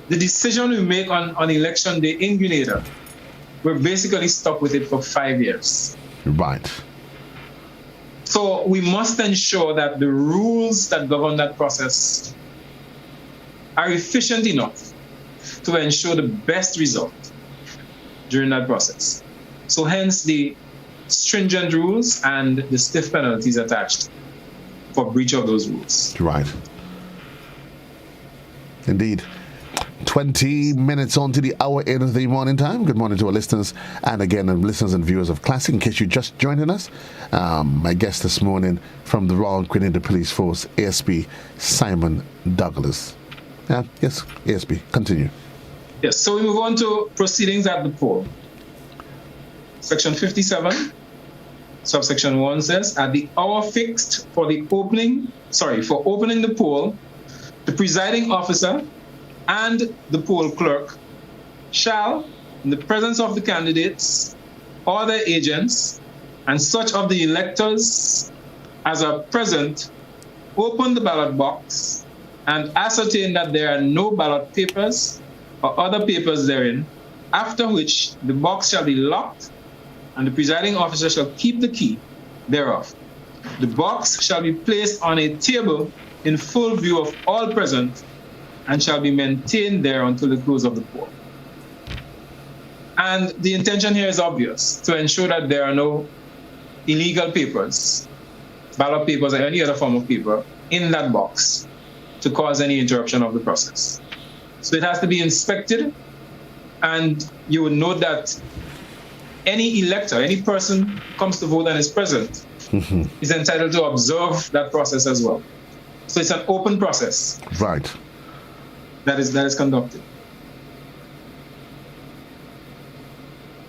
Speaker 2: The decision we make on election day in Grenada, we're basically stuck with it for 5 years.
Speaker 1: Right.
Speaker 2: So we must ensure that the rules that govern that process are efficient enough to ensure the best result during that process. So hence the stringent rules and the stiff penalties attached for breach of those rules.
Speaker 1: Right. Indeed. 20 minutes on to the hour in the morning time. Good morning to our listeners, and again, listeners and viewers of Classic. In case you're just joining us, my guest this morning from the Royal Grenada Police Force, ASP Simon Douglas. Yes, ASP, continue.
Speaker 2: Yes, so we move on to proceedings at the poll. Section 57, subsection 1 says, at the hour fixed for opening the poll, the presiding officer and the poll clerk shall, in the presence of the candidates or their agents and such of the electors as are present, open the ballot box and ascertain that there are no ballot papers or other papers therein, after which the box shall be locked and the presiding officer shall keep the key thereof. The box shall be placed on a table in full view of all present and shall be maintained there until the close of the poll. And the intention here is obvious, to ensure that there are no illegal papers, ballot papers or any other form of paper in that box to cause any interruption of the process. So it has to be inspected, and you would note that any elector, any person who comes to vote and is present, is entitled to observe that process as well. So it's an open process.
Speaker 1: Right.
Speaker 2: That is conducted.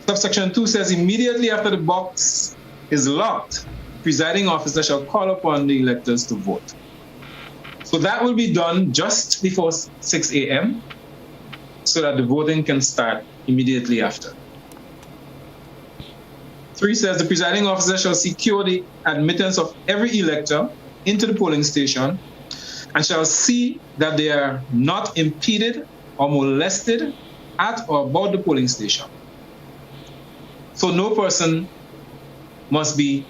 Speaker 2: Subsection 2 says, immediately after the box is locked, the presiding officer shall call upon the electors to vote. So that will be done just before 6 a.m. so that the voting can start immediately after. 3 says, the presiding officer shall secure the admittance of every elector into the polling station and shall see that they are not impeded or molested at or about the polling station. So no person must be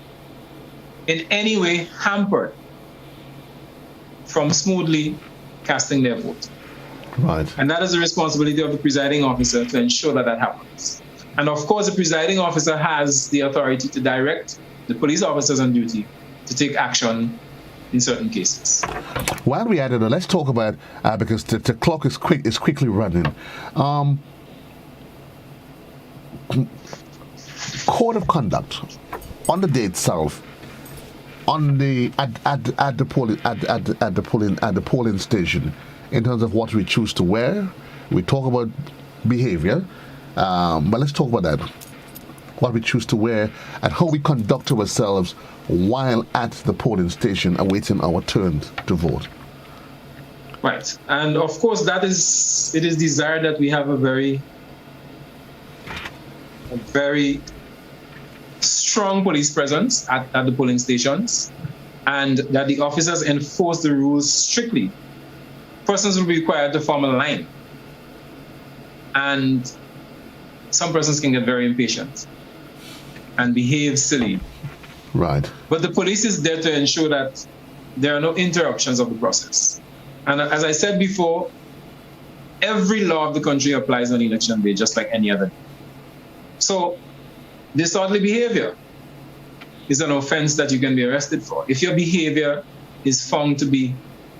Speaker 2: in any way hampered from smoothly casting their vote.
Speaker 1: Right.
Speaker 2: And that is the responsibility of the presiding officer to ensure that that happens. And of course, the presiding officer has the authority to direct the police officers on duty to take action in certain cases.
Speaker 1: While we're at it, let's talk about, because the clock is quickly running. Code of conduct on the day itself, on the at the polling station, in terms of what we choose to wear. We talk about behavior, but let's talk about that. What we choose to wear and how we conduct ourselves while at the polling station awaiting our turn to vote.
Speaker 2: Right. And of course, it is desired that we have a very strong police presence at the polling stations, and that the officers enforce the rules strictly. Persons will be required to form a line. And some persons can get very impatient and behave silly.
Speaker 1: Right.
Speaker 2: But the police is there to ensure that there are no interruptions of the process. And as I said before, every law of the country applies on election day, just like any other. So disorderly behavior is an offense that you can be arrested for. If your behavior is found to be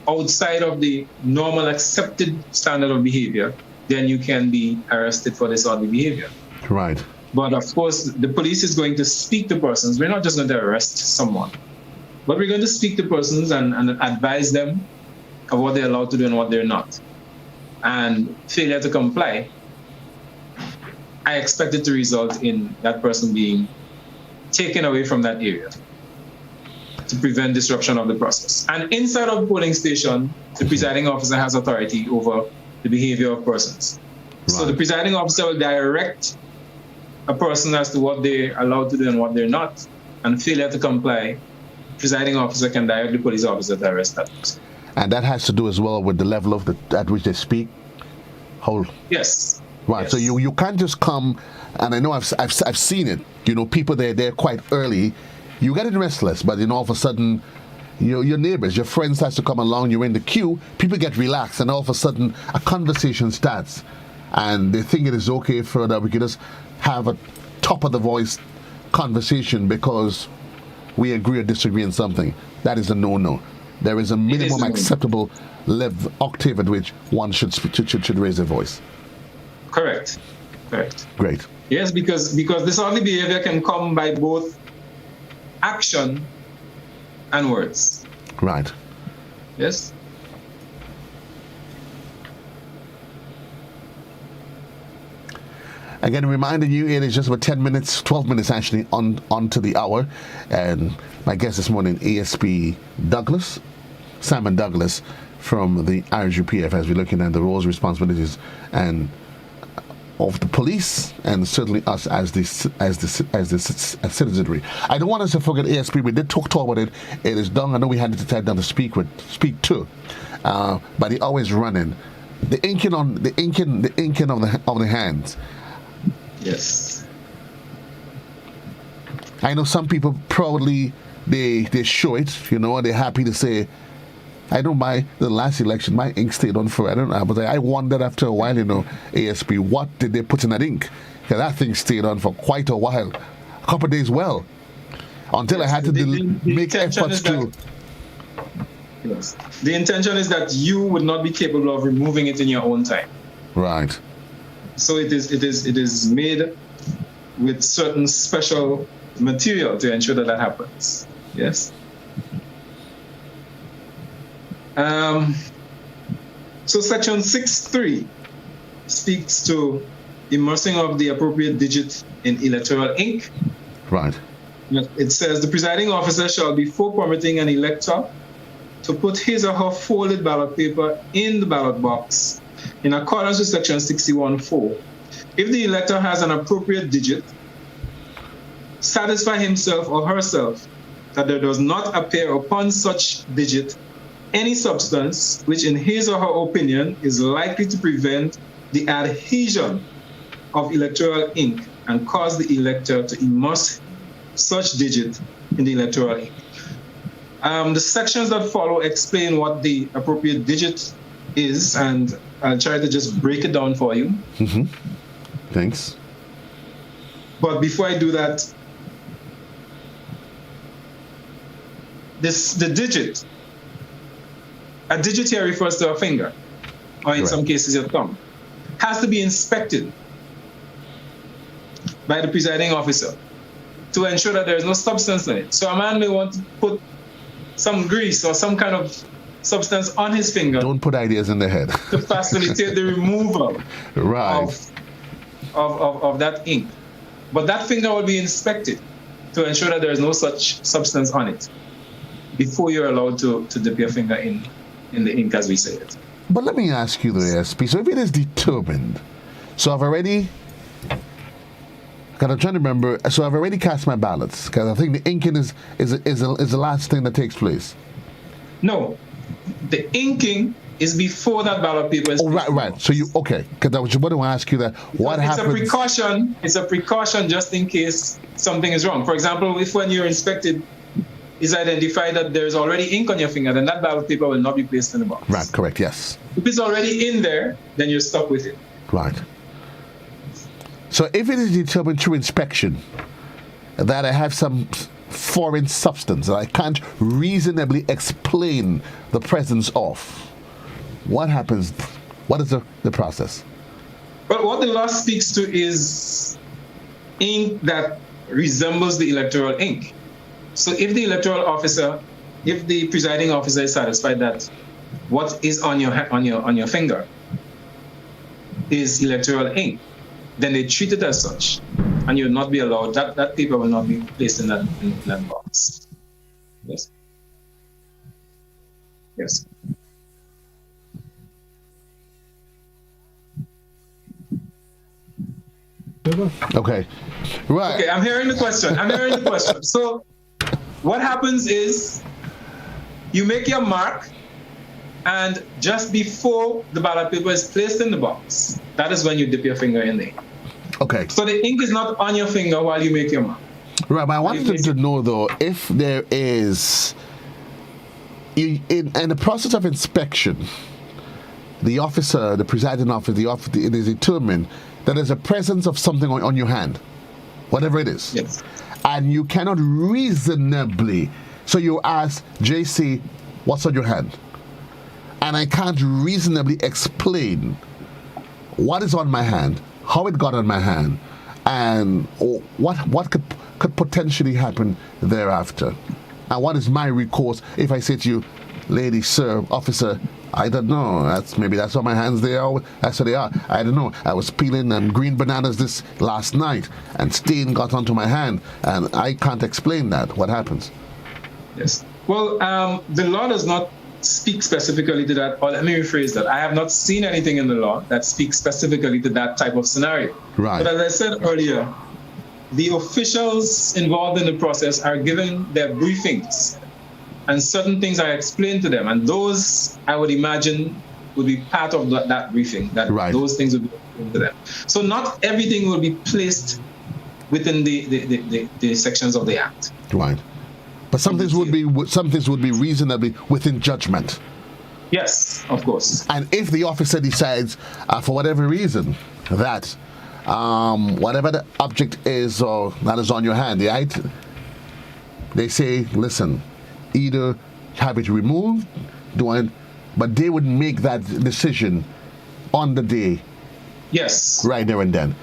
Speaker 2: outside of the normal accepted standard of behavior, then you can be arrested for disorderly behavior.
Speaker 1: Right.
Speaker 2: But of course, the police is going to speak to persons. We're not just going to arrest someone, but we're going to speak to persons and advise them of what they're allowed to do and what they're not. And failure to comply, I expect it to result in that person being taken away from that area. to prevent disruption of the process. And inside of the polling station, the presiding officer has authority over the behavior of persons. So the presiding officer will direct a person as to what they're allowed to do and what they're not, and failure to comply, presiding officer can direct the police officer to arrest that person.
Speaker 1: And that has to do as well with the level of at which they speak.
Speaker 2: Yes.
Speaker 1: Right.
Speaker 2: Yes.
Speaker 1: So you can't just come, and I know I've seen it. You know, people they're quite early. You get restless, but all of a sudden, your neighbors, your friends has to come along. You're in the queue. People get relaxed, and all of a sudden, a conversation starts, and they think it is okay for that we can just have a top of the voice conversation because we agree or disagree on something. That is a no-no. There is a minimum acceptable octave at which one should raise their voice.
Speaker 2: Correct.
Speaker 1: Great.
Speaker 2: Yes, because disorderly behavior can come by both action and words.
Speaker 1: Right.
Speaker 2: Yes.
Speaker 1: Again, reminding you, it is just about 10 minutes, 12 minutes actually, on to the hour. And my guest this morning, ASP Douglas, Simon Douglas, from the IRGPF, as we're looking at the roles, responsibilities, and of the police, and certainly us as the citizenry. I don't want us to forget ASP. We did talk about it. It is done. I know we had to take down to speak to, but he always running. The inking of the hands.
Speaker 2: Yes.
Speaker 1: I know some people proudly they show it. They're happy to say, I don't buy the last election. My ink stayed on for, I don't know, but I wondered after a while, ASP, what did they put in that ink? Because that thing stayed on for quite a while, a couple of days until I had to make efforts to.
Speaker 2: Yes. The intention is that you would not be capable of removing it in your own time.
Speaker 1: Right.
Speaker 2: So it is made with certain special material to ensure that happens. Yes. So section 6.3 speaks to immersing of the appropriate digit in electoral ink.
Speaker 1: Right.
Speaker 2: It says the presiding officer shall, before permitting an elector to put his or her folded ballot paper in the ballot box, in accordance with section 61.4, if the elector has an appropriate digit, satisfy himself or herself that there does not appear upon such digit any substance which in his or her opinion is likely to prevent the adhesion of electoral ink and cause the elector to immerse such digit in the electoral ink. The sections that follow explain what the appropriate digit is, and I'll try to just break it down for you.
Speaker 1: Mm-hmm. Thanks.
Speaker 2: But before I do that, the digit, a digit here refers to a finger, or in some cases your thumb, has to be inspected by the presiding officer to ensure that there is no substance in it. So a man may want to put some grease or some kind of substance on his finger.
Speaker 1: Don't put ideas in the head.
Speaker 2: To facilitate the removal of that ink. But that finger will be inspected to ensure that there is no such substance on it before you're allowed to dip your finger in the ink, as we say it.
Speaker 1: But let me ask you, the ASP, so if it is determined, so I've already, because I'm trying to remember, so I've already cast my ballots, because I think the inking is the last thing that takes place. No.
Speaker 2: The inking is before that ballot paper is.
Speaker 1: Oh, right. So okay, because I was just want to ask you that. What happens?
Speaker 2: It's a precaution just in case something is wrong. For example, if when you're inspected, is identified that there's already ink on your finger, then that ballot paper will not be placed in the box.
Speaker 1: Right, correct, yes.
Speaker 2: If it's already in there, then you're stuck with it.
Speaker 1: Right. So if it is determined through inspection that I have some foreign substance that I can't reasonably explain the presence of, what happens? What is the process?
Speaker 2: Well, what the law speaks to is ink that resembles the electoral ink. So if the presiding officer is satisfied that what is on your finger is electoral ink, then they treat it as such, and you'll not be allowed. That paper will not be placed in that box. Yes. Yes.
Speaker 1: Okay. Right.
Speaker 2: Okay, I'm hearing the question. So what happens is you make your mark, and just before the ballot paper is placed in the box, that is when you dip your finger in there.
Speaker 1: Okay.
Speaker 2: So the ink is not on your finger while you make your mark.
Speaker 1: Right, but I wanted to know though if there is in the process of inspection, the officer, the presiding officer, it is determined that there's a presence of something on your hand, whatever it is.
Speaker 2: Yes.
Speaker 1: And you cannot reasonably, so you ask JC, what's on your hand? And I can't reasonably explain what is on my hand, how it got on my hand, and what could potentially happen thereafter. And what is my recourse if I say to you, lady, sir, officer, I don't know. That's what my hands they are. That's what they are. I don't know. I was peeling green bananas this last night, and stain got onto my hand, and I can't explain that. What happens?
Speaker 2: Yes. Well, the law does not speak specifically to that. Or let me rephrase that. I have not seen anything in the law that speaks specifically to that type of scenario.
Speaker 1: Right.
Speaker 2: But as I said earlier, the officials involved in the process are given their briefings, and certain things are explained to them, and those, I would imagine, would be part of that briefing, that
Speaker 1: right.
Speaker 2: Those things would be explained to them. So not everything will be placed within the sections of the Act.
Speaker 1: Right. But some things would be reasonably within judgment.
Speaker 2: Yes, of course.
Speaker 1: And if the officer decides, for whatever reason, that whatever the object is or that is on your hand, right? They say, listen, either have it removed, but they would make that decision on the day.
Speaker 2: Yes.
Speaker 1: Right there and then.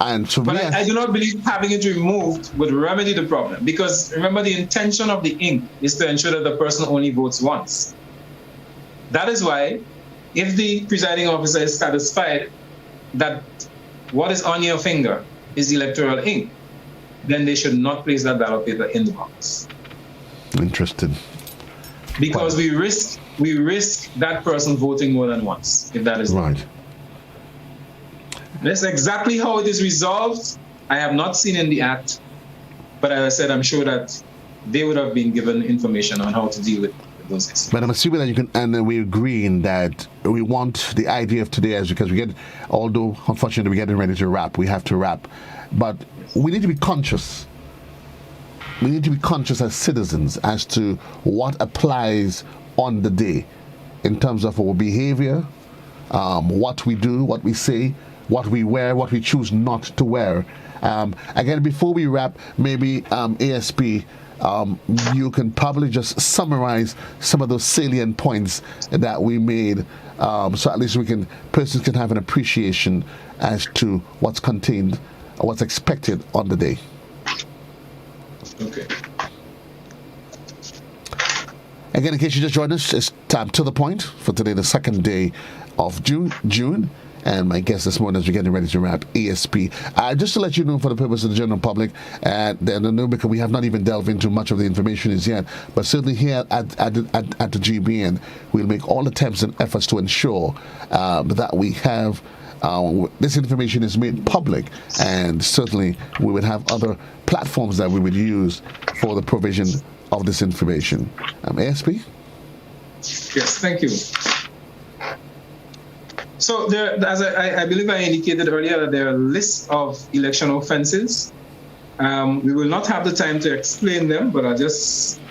Speaker 1: And so,
Speaker 2: but I do not believe having it removed would remedy the problem, because remember, the intention of the ink is to ensure that the person only votes once. That is why, if the presiding officer is satisfied that what is on your finger is electoral ink, then they should not place that ballot paper in the box.
Speaker 1: Interesting.
Speaker 2: Because we risk that person voting more than once, if that is
Speaker 1: right.
Speaker 2: That's exactly how it is resolved. I have not seen in the Act, but as I said, I'm sure that they would have been given information on how to deal with those issues.
Speaker 1: But I'm assuming that you can, and we're agreeing that we want the idea of today, as because although unfortunately we're getting ready to wrap, we have to wrap, but we need to be conscious. We need to be conscious as citizens as to what applies on the day in terms of our behavior, what we do, what we say, what we wear, what we choose not to wear. Again, before we wrap, maybe ASP, you can probably just summarize some of those salient points that we made, so at least persons can have an appreciation as to what's contained or what's expected on the day.
Speaker 2: Okay.
Speaker 1: Again, in case you just joined us, it's time to the point for today, the second day of June. And my guest this morning, as we're getting ready to wrap, ESP. Just to let you know, for the purpose of the general public, because we have not even delved into much of the information as yet, but certainly here at the GBN, we'll make all attempts and efforts to ensure that we have this information is made public, and certainly we would have other platforms that we would use for the provision of this information. ASP?
Speaker 2: Yes, thank you. So there, as I believe I indicated earlier, that there are lists of election offenses. We will not have the time to explain them, but I'll just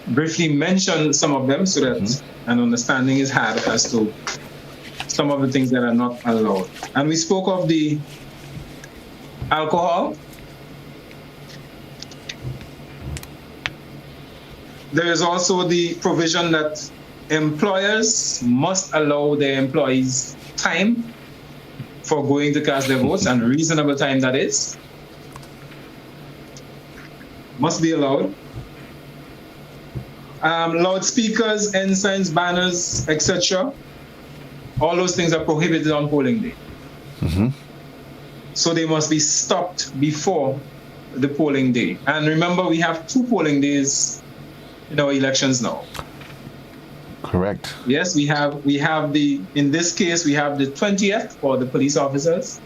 Speaker 2: briefly mention some of them so that an understanding is had as to some of the things that are not allowed. And we spoke of the alcohol. There is also the provision that employers must allow their employees time for going to cast their votes, and reasonable time that is. Must be allowed. Loudspeakers, ensigns, banners, etc. All those things are prohibited on polling day. So they must be stopped before the polling day. And remember, we have 2 polling days in our elections now.
Speaker 1: Correct.
Speaker 2: Yes, we have in this case we have the 20th for the police officers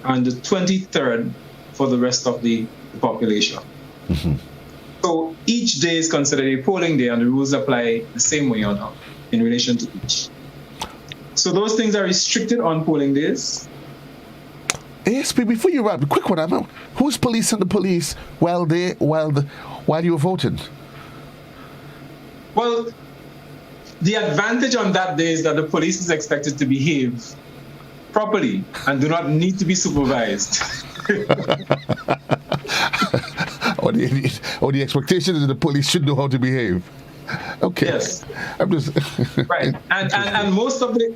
Speaker 2: and the 23rd for the rest of the population.
Speaker 1: Mm-hmm.
Speaker 2: So each day is considered a polling day, and the rules apply the same way on in relation to each. So those things are restricted on polling days.
Speaker 1: ASP, before you wrap, a quick one. Who's policing the police while you're voting?
Speaker 2: Well, the advantage on that day is that the police is expected to behave properly and do not need to be supervised.
Speaker 1: or the expectation is that the police should know how to behave. Okay.
Speaker 2: Yes.
Speaker 1: I'm just
Speaker 2: right. And most of the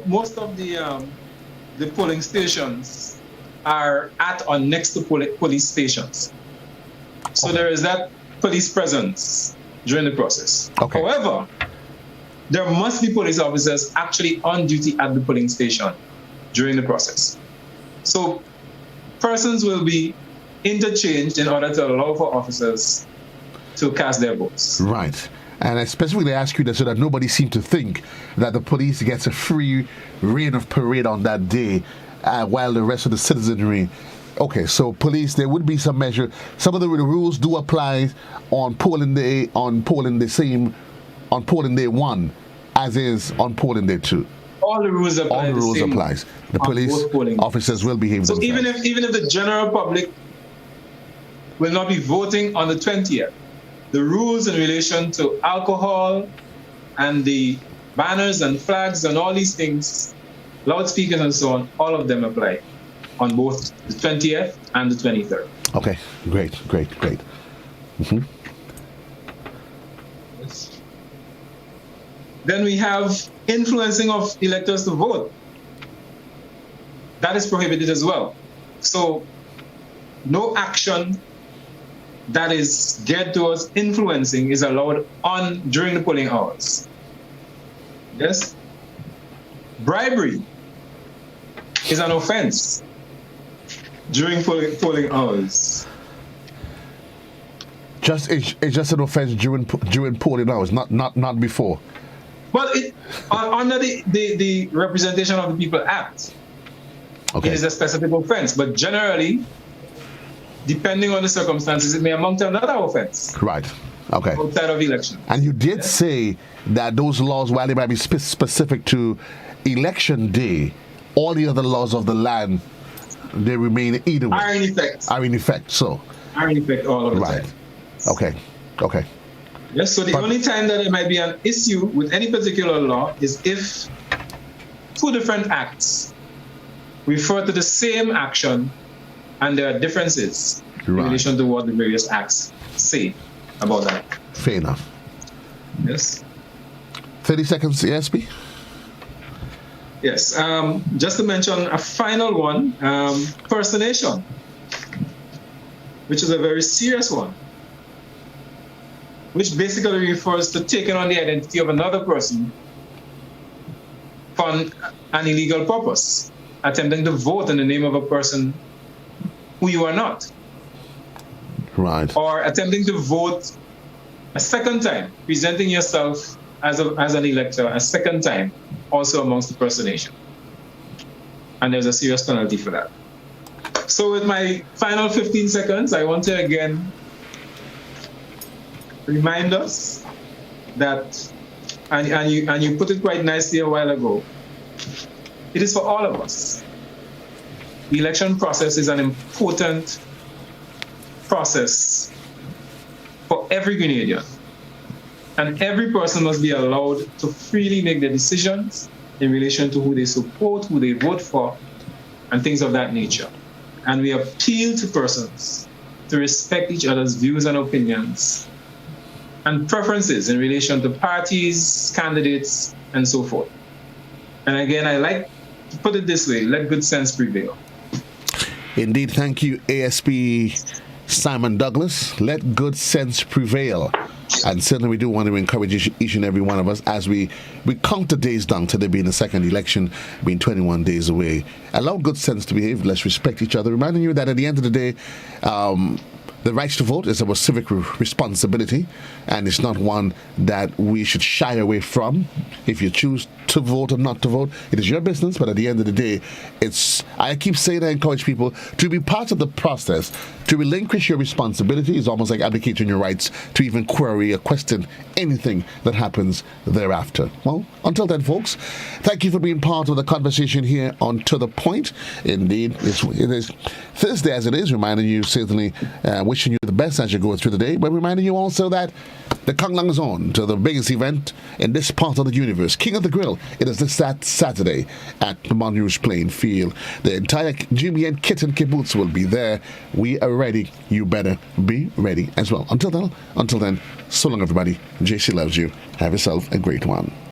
Speaker 2: polling stations are at or next to police stations. So
Speaker 1: Okay.
Speaker 2: there is that police presence during the process.
Speaker 1: Okay.
Speaker 2: However, there must be police officers actually on duty at the polling station during the process. So persons will be interchanged in order to allow for officers to cast their votes.
Speaker 1: right. And I specifically ask you that so that nobody seems to think that the police gets a free reign of parade on that day, while the rest of the citizenry. Okay, so police, there would be some measure. Some of the rules do apply on polling day, on polling day 1, as is on polling day 2.
Speaker 2: All the rules apply.
Speaker 1: All the rules
Speaker 2: same
Speaker 1: applies. The
Speaker 2: on
Speaker 1: police
Speaker 2: both polling
Speaker 1: officers will behave
Speaker 2: So
Speaker 1: themselves.
Speaker 2: even if the general public will not be voting on the 20th, the rules in relation to alcohol and the banners and flags and all these things, loudspeakers and so on, all of them apply on both the 20th and the 23rd.
Speaker 1: Okay, great. Mhm.
Speaker 2: Then we have influencing of electors to vote. That is prohibited as well. So no action that is geared towards influencing is allowed during the polling hours. Yes? Bribery is an offense during polling hours.
Speaker 1: It's just an offense during polling hours, not before.
Speaker 2: Well, under the Representation of the People Act,
Speaker 1: Okay.
Speaker 2: it is a specific offense, but generally, depending on the circumstances, it may amount to another offense
Speaker 1: Right. Okay.
Speaker 2: outside of election.
Speaker 1: And you did say that those laws, while they might be specific to election day, all the other laws of the land, they remain either way.
Speaker 2: Are in effect.
Speaker 1: Are in effect. So,
Speaker 2: Are in effect all of the
Speaker 1: right.
Speaker 2: time.
Speaker 1: Okay.
Speaker 2: Yes, so the
Speaker 1: But-
Speaker 2: only time that there might be an issue with any particular law is if two different acts refer to the same action and there are differences in
Speaker 1: Right.
Speaker 2: relation to what the various acts say about that.
Speaker 1: Fair enough.
Speaker 2: Yes.
Speaker 1: 30 seconds, ASP.
Speaker 2: Yes. Just to mention a final one, personation, which is a very serious one, which basically refers to taking on the identity of another person for an illegal purpose, attempting to vote in the name of a person who you are not,
Speaker 1: Right.
Speaker 2: or attempting to vote a second time, presenting yourself as an elector a second time, also amongst the personation. And there's a serious penalty for that. So with my final 15 seconds, I want to again remind us that, and you put it quite nicely a while ago, it is for all of us. The election process is an important process for every Grenadian. And every person must be allowed to freely make their decisions in relation to who they support, who they vote for, and things of that nature. And we appeal to persons to respect each other's views and opinions and preferences in relation to parties, candidates, and so forth. And again, I like to put it this way, let good sense prevail.
Speaker 1: Indeed, thank you, ASP Simon Douglas. Let good sense prevail. And certainly we do want to encourage each and every one of us as we count the days down to there being the second election, being 21 days away. Allow good sense to behave. Let's respect each other. Reminding you that at the end of the day, The right to vote is our civic responsibility, and it's not one that we should shy away from. If you choose to vote or not to vote, it is your business, but at the end of the day, I keep saying, I encourage people to be part of the process. To relinquish your responsibility is almost like abdicating your rights to even query or question anything that happens thereafter. Well, until then, folks, thank you for being part of the conversation here on To The Point. Indeed, it is Thursday as it is, reminding you, certainly wishing you the best as you go through the day, but reminding you also that the countdown is on to the biggest event in this part of the universe, King of the Grill. It is this Saturday at the Mount Rouge Plain Field. The entire Jimmy and Kit and Kibbutz will be there. We are ready. You better be ready as well. Until then, so long, everybody. JC loves you. Have yourself a great one.